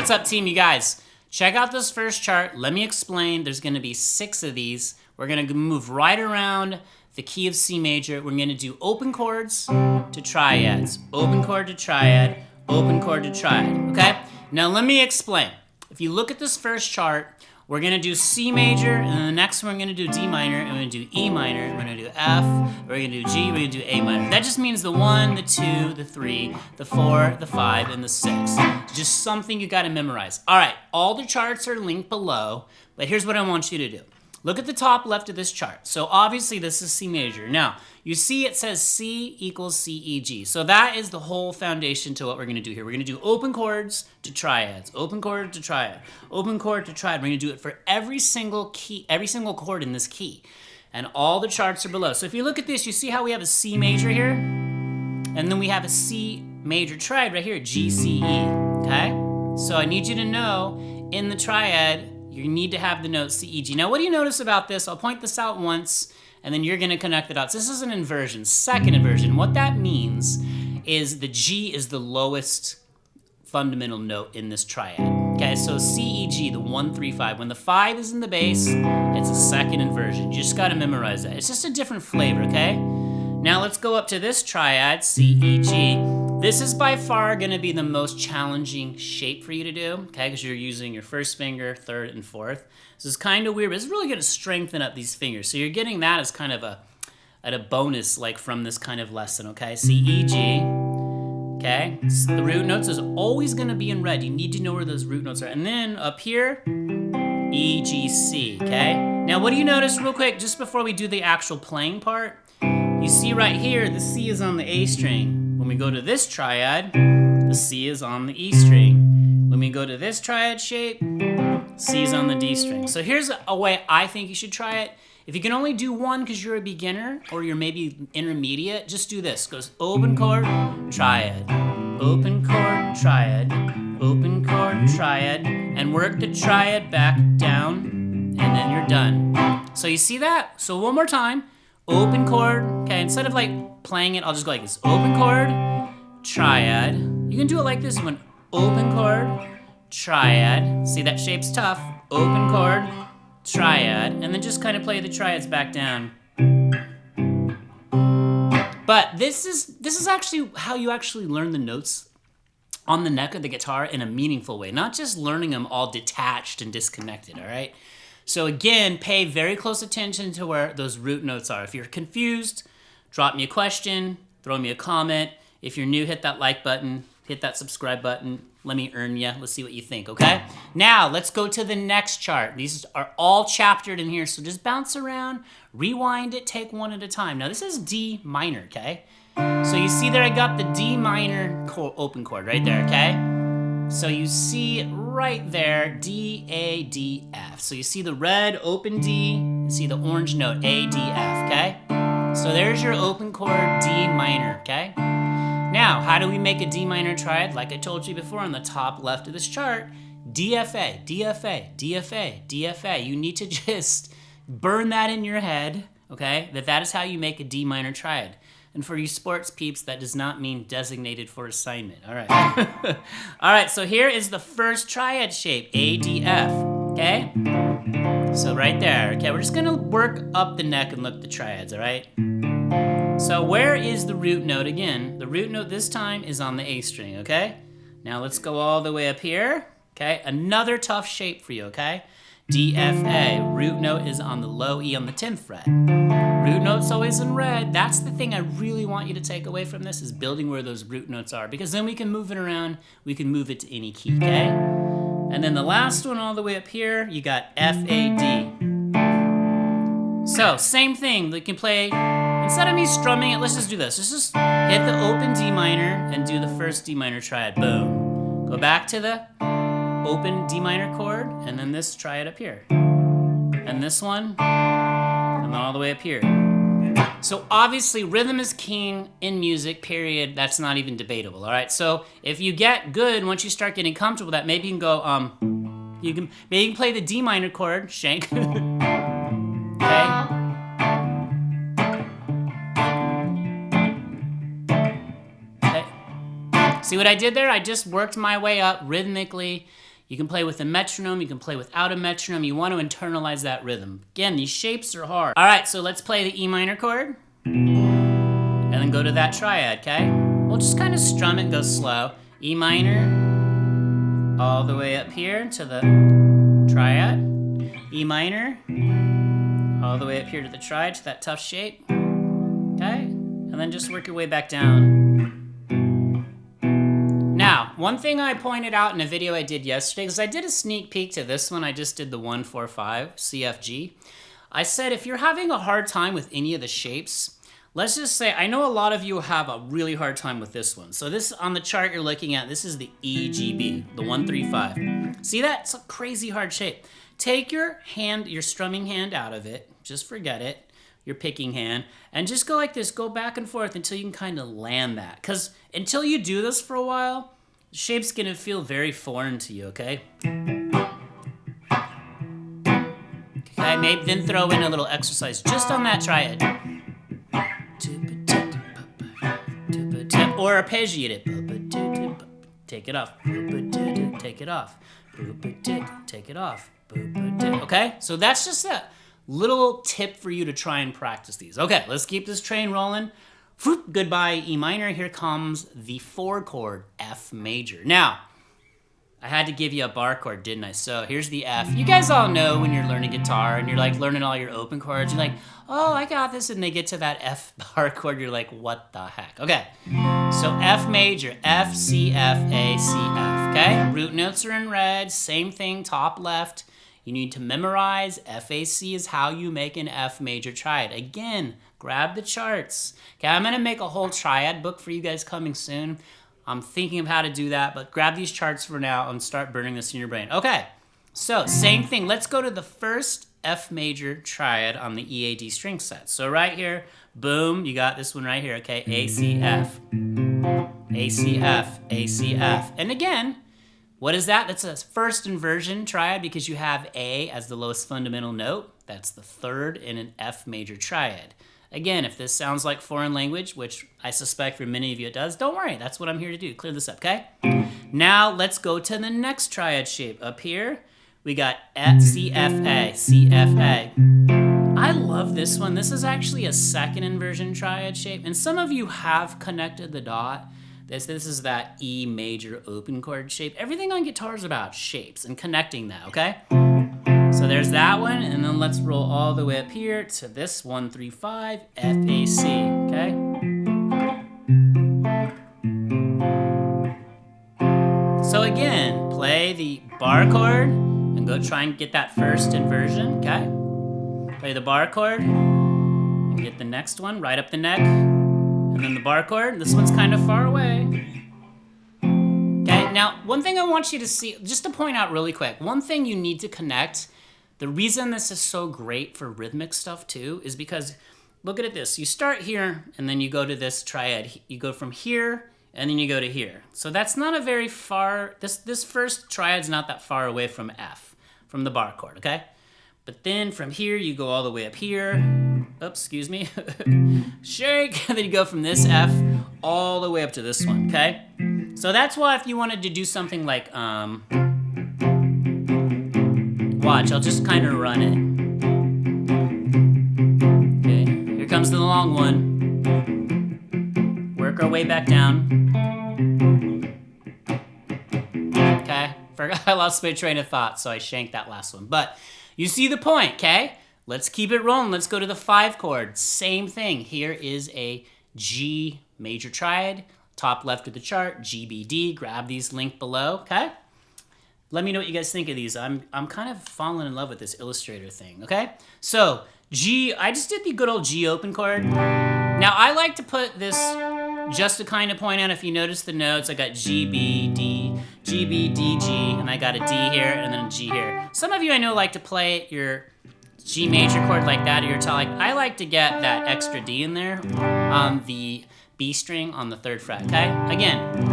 what's up, team? You guys, check out this first chart. Let me explain. There's going to be 6 of these. We're going to move right around the key of C major. We're going to do open chords to triads, open chord to triad, open chord to triad, okay? Now let me explain. If you look at this first chart, we're going to do C major, and then the next one we're going to do D minor, and we're going to do E minor, we're going to do F, we're going to do G, we're going to do A minor. That just means the 1, the 2, the 3, the 4, the 5, and the 6. Just something you got to memorize. All right, all the charts are linked below, but here's what I want you to do. Look at the top left of this chart. So obviously this is C major. Now, you see it says C equals C, E, G. So that is the whole foundation to what we're going to do here. We're going to do open chords to triads, open chord to triad, open chord to triad. We're going to do it for every single key, every single chord in this key. And all the charts are below. So if you look at this, you see how we have a C major here? And then we have a C major triad right here, G, C, E, okay? So I need you to know in the triad, you need to have the note C, E, G. Now, what do you notice about this? I'll point this out once, and then you're going to connect the dots. This is an inversion, second inversion. What that means is the G is the lowest fundamental note in this triad. Okay, so C, E, G, the 1, 3, 5. When the 5 is in the bass, it's a second inversion. You just got to memorize that. It's just a different flavor, okay? Now let's go up to this triad, C, E, G. This is by far going to be the most challenging shape for you to do, okay, because you're using your first finger, third, and fourth. This is kind of weird, but it's really going to strengthen up these fingers. So you're getting that as kind of a bonus, like from this kind of lesson, okay? C, E, G, okay? So the root notes is always going to be in red. You need to know where those root notes are. And then up here, E, G, C, okay? Now what do you notice real quick, just before we do the actual playing part? You see right here, the C is on the A string. When we go to this triad, the C is on the E string. When we go to this triad shape, C is on the D string. So here's a way I think you should try it. If you can only do one because you're a beginner or you're maybe intermediate, just do this. It goes open chord, triad, open chord, triad, open chord, triad, and work the triad back down, and then you're done. So you see that? So one more time. Open chord, okay, instead of like playing it, I'll just go like this. Open chord, triad. You can do it like this one. Open chord, triad. See, that shape's tough. Open chord, triad. And then just kind of play the triads back down. But this is actually how you actually learn the notes on the neck of the guitar in a meaningful way. Not just learning them all detached and disconnected, all right? So again, pay very close attention to where those root notes are. If you're confused, drop me a question, throw me a comment. If you're new, hit that like button, hit that subscribe button. Let me earn you. Let's see what you think, okay? Now, let's go to the next chart. These are all chaptered in here, so just bounce around, rewind it, take one at a time. Now, this is D minor, okay? So you see there I got the D minor open chord right there, okay? So you see it right there, D, A, D, F. So you see the red open D, you see the orange note, A, D, F, okay? So there's your open chord D minor, okay? Now, how do we make a D minor triad? Like I told you before on the top left of this chart, DFA, DFA, DFA, DFA. You need to just burn that in your head, okay? That is how you make a D minor triad. And for you sports peeps, that does not mean designated for assignment. All right. All right, so here is the first triad shape, A, D, F, okay? So right there, okay, we're just gonna work up the neck and look the triads, all right? So where is the root note again? The root note this time is on the A string, okay? Now let's go all the way up here, okay? Another tough shape for you, okay? D, F, A. Root note is on the low E on the 10th fret. Root note's always in red. That's the thing I really want you to take away from this is building where those root notes are, because then we can move it around. We can move it to any key, okay? And then the last one all the way up here, you got F, A, D. So same thing. We can play, instead of me strumming it, let's just do this. Let's just hit the open D minor and do the first D minor triad. Boom. Go back to the open D minor chord, and then this triad up here. And this one, and then all the way up here. So obviously rhythm is king in music, period. That's not even debatable, all right? So if you get good, once you start getting comfortable with that, maybe you can go, maybe you can play the D minor chord, shank. Okay? See what I did there? I just worked my way up rhythmically. You can play with a metronome, you can play without a metronome. You want to internalize that rhythm. Again, these shapes are hard. All right, so let's play the E minor chord and then go to that triad, okay? We'll just kind of strum it and go slow. E minor, all the way up here to the triad. E minor, all the way up here to the triad, to that tough shape, okay? And then just work your way back down. Now, one thing I pointed out in a video I did yesterday, because I did a sneak peek to this one, I just did the 1-4-5 CFG. I said if you're having a hard time with any of the shapes, let's just say, I know a lot of you have a really hard time with this one. So this, on the chart you're looking at, this is the EGB, the 1-3-5. See that? It's a crazy hard shape. Take your hand, your strumming hand out of it, just forget it, your picking hand, and just go like this, go back and forth until you can kind of land that. Because until you do this for a while, the shape's gonna feel very foreign to you, okay? Okay, maybe then throw in a little exercise just on that triad. Or arpeggiate it. Take it off. Take it off. Take it off. Okay? So that's just a little tip for you to try and practice these. Okay, let's keep this train rolling. Goodbye, E minor. Here comes the 4 chord, F major. Now, I had to give you a bar chord, didn't I? So here's the F. You guys all know when you're learning guitar and you're like learning all your open chords, you're like, oh, I got this. And they get to that F bar chord, you're like, what the heck? Okay, so F major, F, C, F, A, C, F, okay? Root notes are in red, same thing, top left. You need to memorize. FAC is how you make an F major triad. Again, grab the charts. Okay, I'm gonna make a whole triad book for you guys coming soon. I'm thinking of how to do that, but grab these charts for now and start burning this in your brain. Okay, so same thing. Let's go to the first F major triad on the EAD string set. So right here, boom, you got this one right here, okay? A, C, F, A, C, F, A, C, F. And again, what is that? That's a first inversion triad because you have A as the lowest fundamental note. That's the third in an F major triad. Again, if this sounds like foreign language, which I suspect for many of you it does, don't worry. That's what I'm here to do. Clear this up, okay? Now let's go to the next triad shape. Up here, we got C, F, A, C, F, A. I love this one. This is actually a second inversion triad shape. And some of you have connected the dot. This is that E major open chord shape. Everything on guitar is about shapes and connecting that, okay? So there's that one, and then let's roll all the way up here to this 1-3-5 FAC, okay? So again, play the bar chord and go try and get that first inversion, okay? Play the bar chord and get the next one right up the neck. And then the bar chord, this one's kind of far away. Okay, now one thing I want you to see, just to point out really quick, one thing you need to connect, the reason this is so great for rhythmic stuff too, is because, look at it this, you start here and then you go to this triad, you go from here and then you go to here. So that's not a very far, this first triad's not that far away from F, from the bar chord, okay? But then from here, you go all the way up here. Oops, excuse me. Shake. And then you go from this F all the way up to this one, okay? So that's why if you wanted to do something like, watch, I'll just kind of run it. Okay, here comes the long one. Work our way back down. Okay, forgot I lost my train of thought, so I shanked that last one. But you see the point, okay? Let's keep it rolling. Let's go to the 5 chord. Same thing. Here is a G major triad. Top left of the chart, GBD. Grab these linked below, okay? Let me know what you guys think of these. I'm kind of falling in love with this Illustrator thing, okay? So, G, I just did the good old G open chord. Now, I like to put this just to kind of point out, if you notice the notes, I got G, B, D, G, B, D, G, and I got a D here and then a G here. Some of you I know like to play your G major chord like that, or your like. I like to get that extra D in there on the B string on the 3rd fret, okay? Again,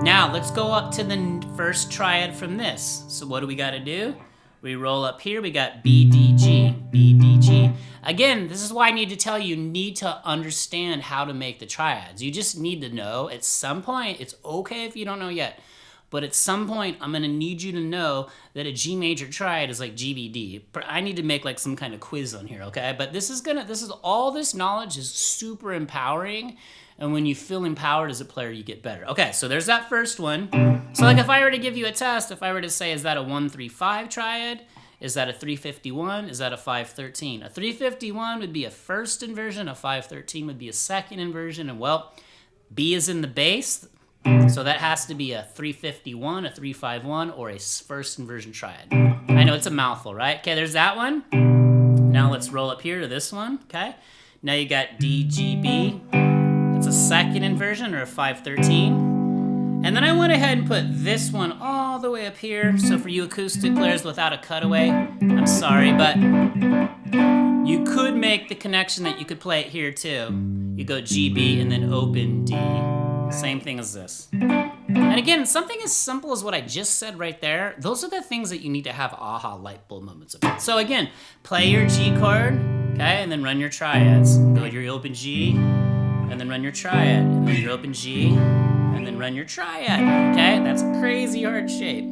now let's go up to the first triad from this. So what do we gotta do? We roll up here, we got B, D, G, B, D, G. Again, this is why I need to tell you, you need to understand how to make the triads. You just need to know at some point, it's okay if you don't know yet, but at some point I'm gonna need you to know that a G major triad is like GBD. I need to make like some kind of quiz on here, okay? But all this knowledge is super empowering, and when you feel empowered as a player, you get better. Okay, so there's that first one. So like if I were to give you a test, if I were to say, is that a 1-3-5 triad? Is that a 351? Is that a 513? A 351 would be a first inversion, a 513 would be a second inversion, and well, B is in the bass, so that has to be a 351, a 351, or a first inversion triad. I know it's a mouthful, right? Okay, there's that one. Now let's roll up here to this one, okay? Now you got D, G, B. It's a second inversion, or a 513. And then I went ahead and put this one all the way up here. So for you acoustic players without a cutaway, I'm sorry, but you could make the connection that you could play it here too. You go G, B, and then open D. Same thing as this. And again, something as simple as what I just said right there, those are the things that you need to have aha light bulb moments about. So again, play your G chord, okay, and then run your triads. Go to your open G, and then run your triad, and then your open G, and then run your triad, okay? That's a crazy hard shape.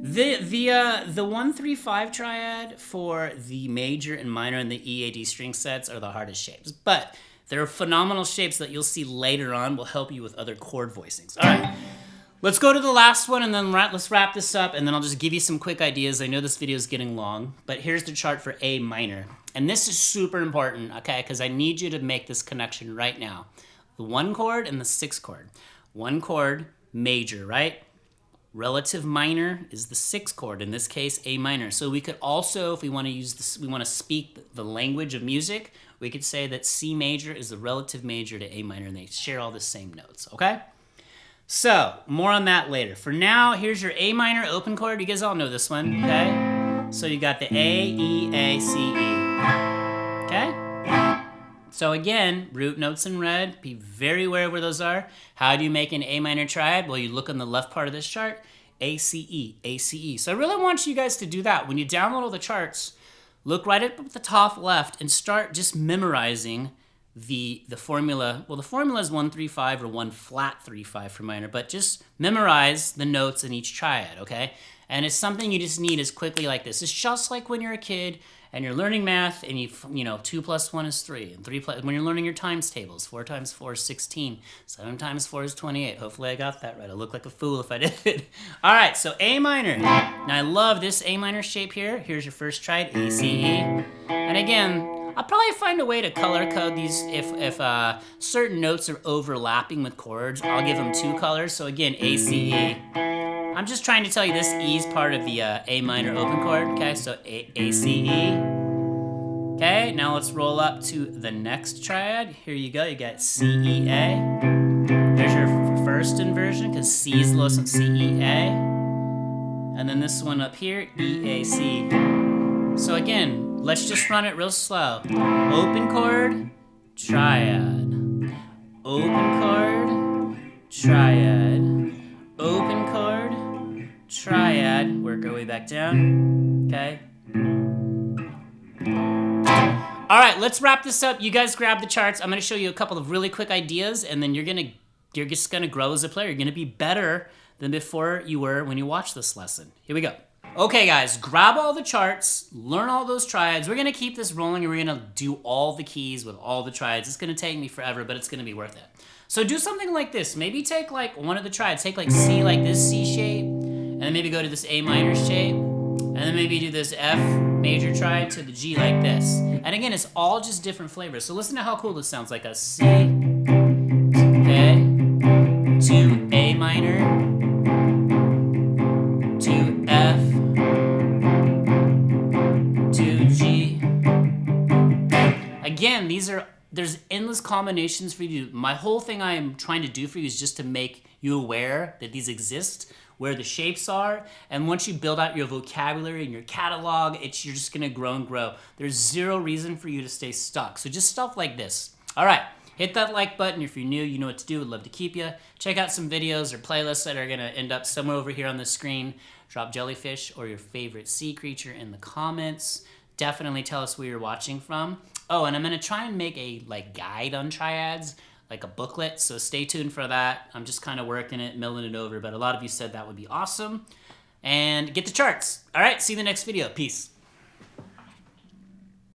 The 1-3-5 triad for the major and minor and the EAD string sets are the hardest shapes, but they're phenomenal shapes that you'll see later on will help you with other chord voicings. All right, let's go to the last one, and then let's wrap this up, and then I'll just give you some quick ideas. I know this video is getting long, but here's the chart for A minor. And this is super important, okay, because I need you to make this connection right now. The 1 chord and the 6 chord. 1 chord, major, right? Relative minor is the 6 chord, in this case, A minor. So we could also, if we want to use this, we want to speak the language of music, we could say that C major is the relative major to A minor, and they share all the same notes, okay? So, more on that later. For now, here's your A minor open chord. You guys all know this one, okay? So you got the A, E, A, C, E, okay? So again, root notes in red, be very aware of where those are. How do you make an A minor triad? Well, you look on the left part of this chart, A, C, E, A, C, E. So I really want you guys to do that. When you download all the charts, look right up at the top left and start just memorizing the formula. Well, the formula is 1-3-5 or 1-flat-3-5 for minor, but just memorize the notes in each triad, okay? And it's something you just need as quickly like this. It's just like when you're a kid and you're learning math, and you know 2 + 1 is 3, and 3 when you're learning your times tables, 4 × 4 is 16, 7 × 4 is 28. Hopefully I got that right. I look like a fool if I did. All right, so A minor. Now I love this A minor shape here. Here's your first triad, A, C, E. And again, I'll probably find a way to color code these if certain notes are overlapping with chords. I'll give them 2 colors. So again, A, C, E. I'm just trying to tell you this E is part of the A minor open chord, okay? So A, C, E. Okay, now let's roll up to the next triad. Here you go, you got C, E, A. There's your first inversion, because C is the lowest one, C, E, A. And then this one up here, E, A, C. So again, let's just run it real slow. Open chord, triad. Open chord, triad. Open chord, triad, work our way back down, okay? All right, let's wrap this up. You guys grab the charts. I'm gonna show you a couple of really quick ideas, and then you're just gonna grow as a player. You're gonna be better than before you were when you watched this lesson. Here we go. Okay guys, grab all the charts, learn all those triads. We're gonna keep this rolling, and we're gonna do all the keys with all the triads. It's gonna take me forever, but it's gonna be worth it. So do something like this. Maybe take like one of the triads. Take like C, like this C shape, and then maybe go to this A minor shape, and then maybe do this F major triad to the G like this. And again, it's all just different flavors. So listen to how cool this sounds, like a C, okay, to A minor, to F, to G. Again, there's endless combinations for you. My whole thing I am trying to do for you is just to make you aware that these exist, where the shapes are, and once you build out your vocabulary and your catalog, you're just gonna grow and grow. There's zero reason for you to stay stuck. So just stuff like this. All right, hit that like button. If you're new, you know what to do. Would love to keep you. Check out some videos or playlists that are gonna end up somewhere over here on the screen. Drop Jellyfish or your favorite sea creature in the comments. Definitely tell us where you're watching from. Oh, and I'm gonna try and make a guide on triads like a booklet, so stay tuned for that. I'm just kind of working it, milling it over, but a lot of you said that would be awesome. And get the charts. All right, see you in the next video. Peace.